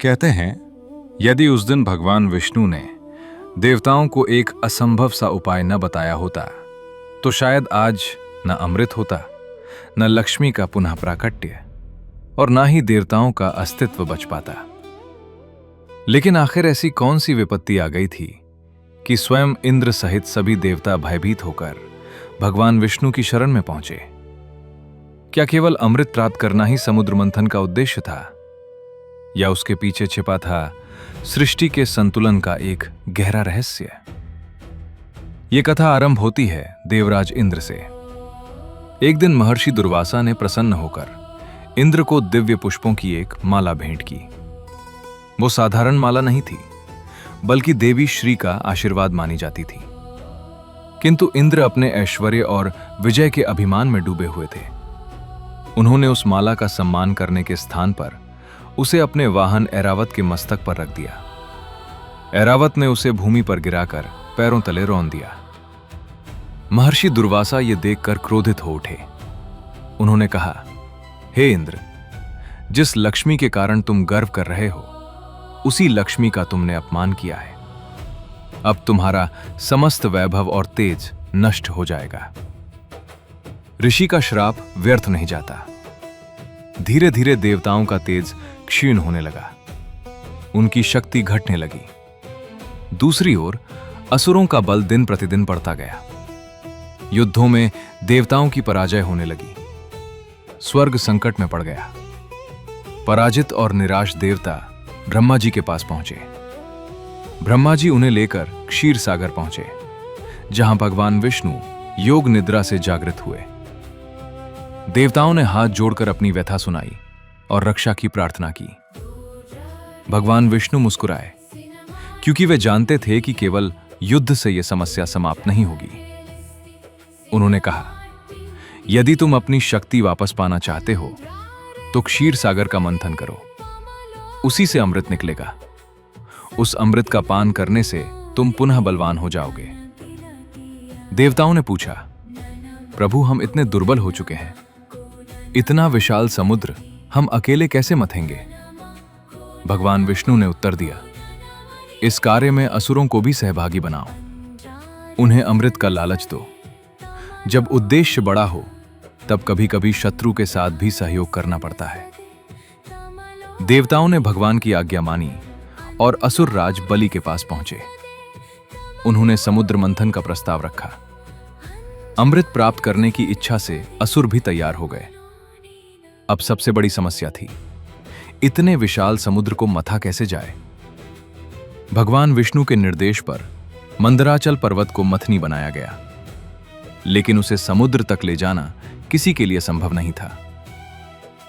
कहते हैं, यदि उस दिन भगवान विष्णु ने देवताओं को एक असंभव सा उपाय न बताया होता तो शायद आज न अमृत होता, न लक्ष्मी का पुनः प्राकट्य और न ही देवताओं का अस्तित्व बच पाता। लेकिन आखिर ऐसी कौन सी विपत्ति आ गई थी कि स्वयं इंद्र सहित सभी देवता भयभीत होकर भगवान विष्णु की शरण में पहुंचे? क्या केवल अमृत प्राप्त करना ही समुद्र मंथन का उद्देश्य था, या उसके पीछे छिपा था सृष्टि के संतुलन का एक गहरा रहस्य? यह कथा आरंभ होती है देवराज इंद्र से। एक दिन महर्षि दुर्वासा ने प्रसन्न होकर इंद्र को दिव्य पुष्पों की एक माला भेंट की। वो साधारण माला नहीं थी, बल्कि देवी श्री का आशीर्वाद मानी जाती थी। किंतु इंद्र अपने ऐश्वर्य और विजय के अभिमान में डूबे हुए थे। उन्होंने उस माला का सम्मान करने के स्थान पर उसे अपने वाहन ऐरावत के मस्तक पर रख दिया। ऐरावत ने उसे भूमि पर गिराकर पैरों तले रौंद दिया। महर्षि दुर्वासा ये देखकर क्रोधित हो उठे। उन्होंने कहा, हे इंद्र, जिस लक्ष्मी के कारण तुम गर्व कर रहे हो, उसी लक्ष्मी का तुमने अपमान किया है। अब तुम्हारा समस्त वैभव और तेज नष्ट हो जाएगा। ऋषि का श्राप व्यर्थ नहीं जाता। धीरे धीरे देवताओं का तेज क्षीण होने लगा, उनकी शक्ति घटने लगी। दूसरी ओर असुरों का बल दिन प्रतिदिन बढ़ता गया। युद्धों में देवताओं की पराजय होने लगी। स्वर्ग संकट में पड़ गया। पराजित और निराश देवता ब्रह्मा जी के पास पहुंचे। ब्रह्मा जी उन्हें लेकर क्षीर सागर पहुंचे, जहां भगवान विष्णु योग निद्रा से जागृत हुए। देवताओं ने हाथ जोड़कर अपनी व्यथा सुनाई और रक्षा की प्रार्थना की। भगवान विष्णु मुस्कुराए, क्योंकि वे जानते थे कि केवल युद्ध से यह समस्या समाप्त नहीं होगी। उन्होंने कहा, यदि तुम अपनी शक्ति वापस पाना चाहते हो तो क्षीर सागर का मंथन करो। उसी से अमृत निकलेगा। उस अमृत का पान करने से तुम पुनः बलवान हो जाओगे। देवताओं ने पूछा, प्रभु, हम इतने दुर्बल हो चुके हैं। इतना विशाल समुद्र हम अकेले कैसे मथेंगे? भगवान विष्णु ने उत्तर दिया, इस कार्य में असुरों को भी सहभागी बनाओ। उन्हें अमृत का लालच दो। जब उद्देश्य बड़ा हो, तब कभी कभी शत्रु के साथ भी सहयोग करना पड़ता है। देवताओं ने भगवान की आज्ञा मानी और असुर राज बलि के पास पहुंचे। उन्होंने समुद्र मंथन का प्रस्ताव रखा। अमृत प्राप्त करने की इच्छा से असुर भी तैयार हो गए। अब सबसे बड़ी समस्या थी, इतने विशाल समुद्र को मथा कैसे जाए? भगवान विष्णु के निर्देश पर मंदराचल पर्वत को मथनी बनाया गया, लेकिन उसे समुद्र तक ले जाना किसी के लिए संभव नहीं था।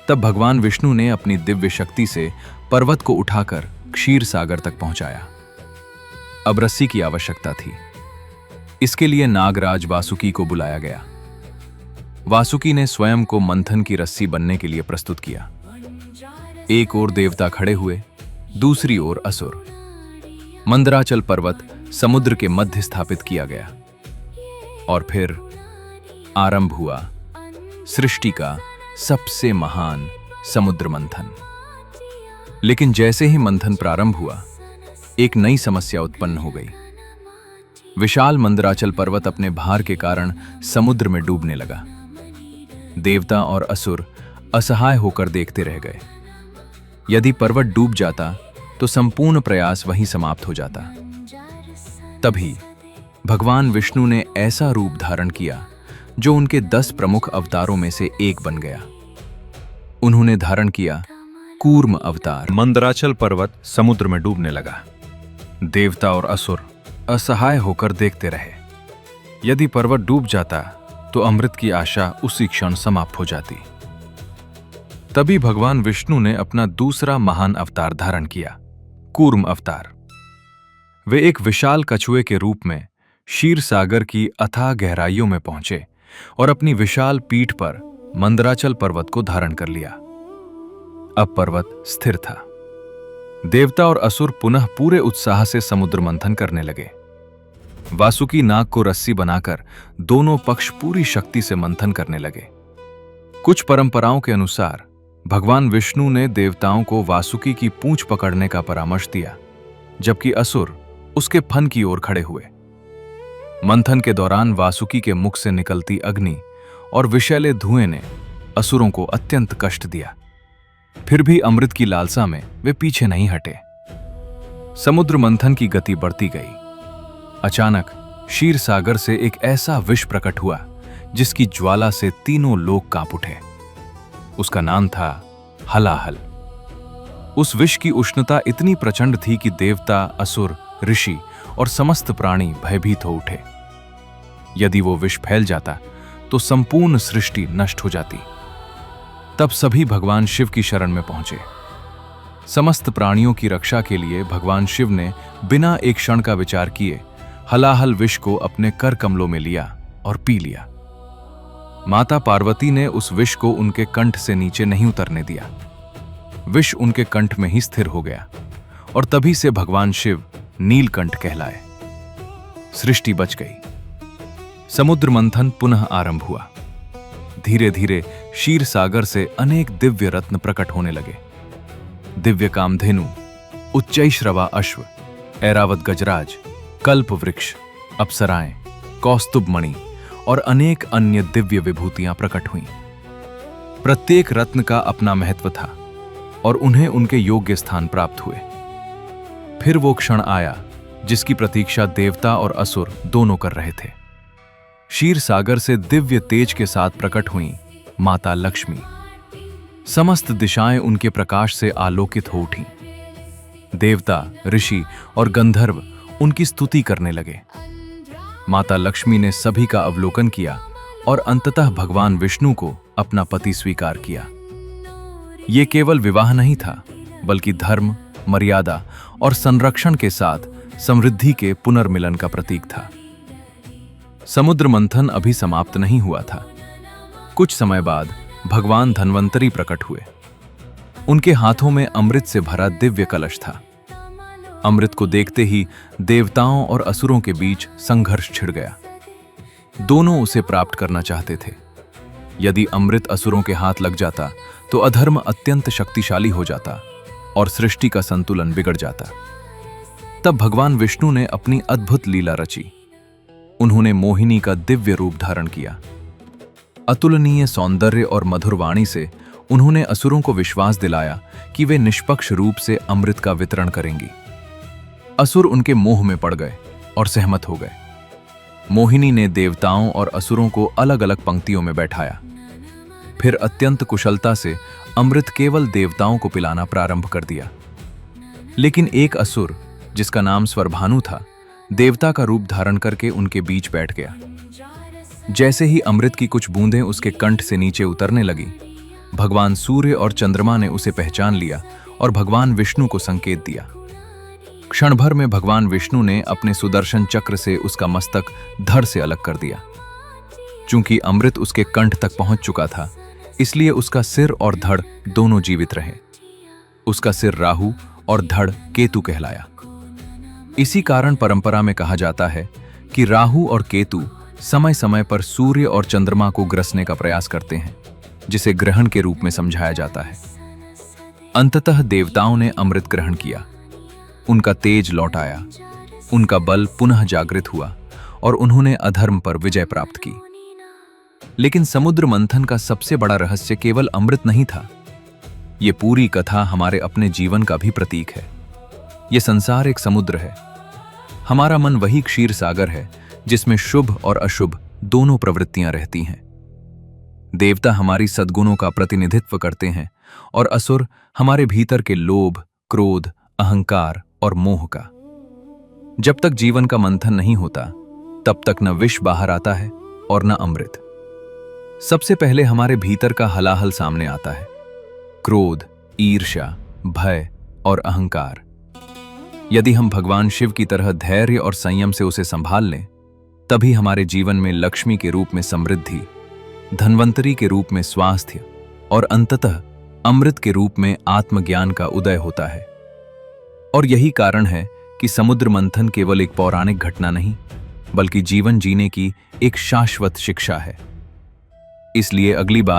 तब भगवान विष्णु ने अपनी दिव्य शक्ति से पर्वत को उठाकर क्षीर सागर तक पहुंचाया। अब रस्सी की आवश्यकता थी। इसके लिए नागराज वासुकी को बुलाया गया। वासुकी ने स्वयं को मंथन की रस्सी बनने के लिए प्रस्तुत किया। एक ओर देवता खड़े हुए, दूसरी ओर असुर। मंदराचल पर्वत समुद्र के मध्य स्थापित किया गया और फिर आरंभ हुआ सृष्टि का सबसे महान समुद्र मंथन। लेकिन जैसे ही मंथन प्रारंभ हुआ, एक नई समस्या उत्पन्न हो गई। विशाल मंदराचल पर्वत अपने भार के कारण समुद्र में डूबने लगा। देवता और असुर असहाय होकर देखते रह गए। यदि पर्वत डूब जाता तो संपूर्ण प्रयास वहीं समाप्त हो जाता। तभी भगवान विष्णु ने ऐसा रूप धारण किया जो उनके 10 प्रमुख अवतारों में से एक बन गया। उन्होंने धारण किया कूर्म अवतार। मंदराचल पर्वत समुद्र में डूबने लगा। देवता और असुर असहाय होकर देखते रहे। यदि पर्वत डूब जाता तो अमृत की आशा उसी क्षण समाप्त हो जाती। तभी भगवान विष्णु ने अपना दूसरा महान अवतार धारण किया, कूर्म अवतार। वे एक विशाल कछुए के रूप में क्षीर सागर की अथाह गहराइयों में पहुंचे और अपनी विशाल पीठ पर मंदराचल पर्वत को धारण कर लिया। अब पर्वत स्थिर था। देवता और असुर पुनः पूरे उत्साह से समुद्र मंथन करने लगे। वासुकी नाग को रस्सी बनाकर दोनों पक्ष पूरी शक्ति से मंथन करने लगे। कुछ परंपराओं के अनुसार भगवान विष्णु ने देवताओं को वासुकी की पूंछ पकड़ने का परामर्श दिया, जबकि असुर उसके फन की ओर खड़े हुए। मंथन के दौरान वासुकी के मुख से निकलती अग्नि और विषैले धुएं ने असुरों को अत्यंत कष्ट दिया। फिर भी अमृत की लालसा में वे पीछे नहीं हटे। समुद्र मंथन की गति बढ़ती गई। अचानक क्षीर सागर से एक ऐसा विष प्रकट हुआ जिसकी ज्वाला से तीनों लोग कांप उठे। उसका नाम था हलाहल। उस विष की उष्णता इतनी प्रचंड थी कि देवता, असुर, ऋषि और समस्त प्राणी भयभीत हो उठे। यदि वो विष फैल जाता तो संपूर्ण सृष्टि नष्ट हो जाती। तब सभी भगवान शिव की शरण में पहुंचे। समस्त प्राणियों की रक्षा के लिए भगवान शिव ने बिना एक क्षण का विचार किए हलाहल विष को अपने कर कमलों में लिया और पी लिया। माता पार्वती ने उस विष को उनके कंठ से नीचे नहीं उतरने दिया। विष उनके कंठ में ही स्थिर हो गया और तभी से भगवान शिव नीलकंठ कहलाए। सृष्टि बच गई। समुद्र मंथन पुनः आरंभ हुआ। धीरे धीरे क्षीर सागर से अनेक दिव्य रत्न प्रकट होने लगे। दिव्य कामधेनु, उच्चैश्रवा अश्व, ऐरावत गजराज, कल्प वृक्ष, अप्सराएं, कौस्तुभ मणि और अनेक अन्य दिव्य विभूतियां प्रकट हुईं। प्रत्येक रत्न का अपना महत्व था और उन्हें उनके योग्य स्थान प्राप्त हुए। फिर वो क्षण आया जिसकी प्रतीक्षा देवता और असुर दोनों कर रहे थे। क्षीर सागर से दिव्य तेज के साथ प्रकट हुई माता लक्ष्मी। समस्त दिशाएं उनके प्रकाश से आलोकित हो उठीं। देवता, ऋषि और गंधर्व उनकी स्तुति करने लगे। माता लक्ष्मी ने सभी का अवलोकन किया और अंततः भगवान विष्णु को अपना पति स्वीकार किया। ये केवल विवाह नहीं था, बल्कि धर्म, मर्यादा और संरक्षण के साथ समृद्धि के पुनर्मिलन का प्रतीक था। समुद्र मंथन अभी समाप्त नहीं हुआ था। कुछ समय बाद भगवान धन्वंतरी प्रकट हुए। उनके हाथों में अमृत से भरा दिव्य कलश था। अमृत को देखते ही देवताओं और असुरों के बीच संघर्ष छिड़ गया। दोनों उसे प्राप्त करना चाहते थे। यदि अमृत असुरों के हाथ लग जाता तो अधर्म अत्यंत शक्तिशाली हो जाता और सृष्टि का संतुलन बिगड़ जाता। तब भगवान विष्णु ने अपनी अद्भुत लीला रची। उन्होंने मोहिनी का दिव्य रूप धारण किया। अतुलनीय सौंदर्य और मधुर वाणी से उन्होंने असुरों को विश्वास दिलाया कि वे निष्पक्ष रूप से अमृत का वितरण करेंगी। असुर उनके मोह में पड़ गए और सहमत हो गए। मोहिनी ने देवताओं और असुरों को अलग अलग पंक्तियों में बैठाया। फिर अत्यंत कुशलता से अमृत केवल देवताओं को पिलाना प्रारंभ कर दिया। लेकिन एक असुर, जिसका नाम स्वरभानु था, देवता का रूप धारण करके उनके बीच बैठ गया। जैसे ही अमृत की कुछ बूंदें उसके कंठ से नीचे उतरने लगी, भगवान सूर्य और चंद्रमा ने उसे पहचान लिया और भगवान विष्णु को संकेत दिया। क्षण भर में भगवान विष्णु ने अपने सुदर्शन चक्र से उसका मस्तक धड़ से अलग कर दिया। चूंकि अमृत उसके कंठ तक पहुंच चुका था, इसलिए उसका सिर और धड़ दोनों जीवित रहे। उसका सिर राहु और धड़ केतु कहलाया। इसी कारण परंपरा में कहा जाता है कि राहु और केतु समय समय पर सूर्य और चंद्रमा को ग्रसने का प्रयास करते हैं, जिसे ग्रहण के रूप में समझाया जाता है। अंततः देवताओं ने अमृत ग्रहण किया। उनका तेज लौट आया, उनका बल पुनः जागृत हुआ और उन्होंने अधर्म पर विजय प्राप्त की। लेकिन समुद्र मंथन का सबसे बड़ा रहस्य केवल अमृत नहीं था। ये पूरी कथा हमारे अपने जीवन का भी प्रतीक है। ये संसार एक समुद्र है। हमारा मन वही क्षीर सागर है जिसमें शुभ और अशुभ दोनों प्रवृत्तियां रहती हैं। देवता हमारी सद्गुणों का प्रतिनिधित्व करते हैं और असुर हमारे भीतर के लोभ, क्रोध, अहंकार और मोह का। जब तक जीवन का मंथन नहीं होता, तब तक न विष बाहर आता है और न अमृत। सबसे पहले हमारे भीतर का हलाहल सामने आता है। क्रोध, ईर्ष्या, भय और अहंकार। यदि हम भगवान शिव की तरह धैर्य और संयम से उसे संभाल लें, तभी हमारे जीवन में लक्ष्मी के रूप में समृद्धि, धन्वंतरी के रूप में स्वास्थ्य और अंततः अमृत के रूप में आत्मज्ञान का उदय होता है। और यही कारण है कि समुद्र मंथन केवल एक पौराणिक घटना नहीं, बल्कि जीवन जीने की एक शाश्वत शिक्षा है। इसलिए अगली बार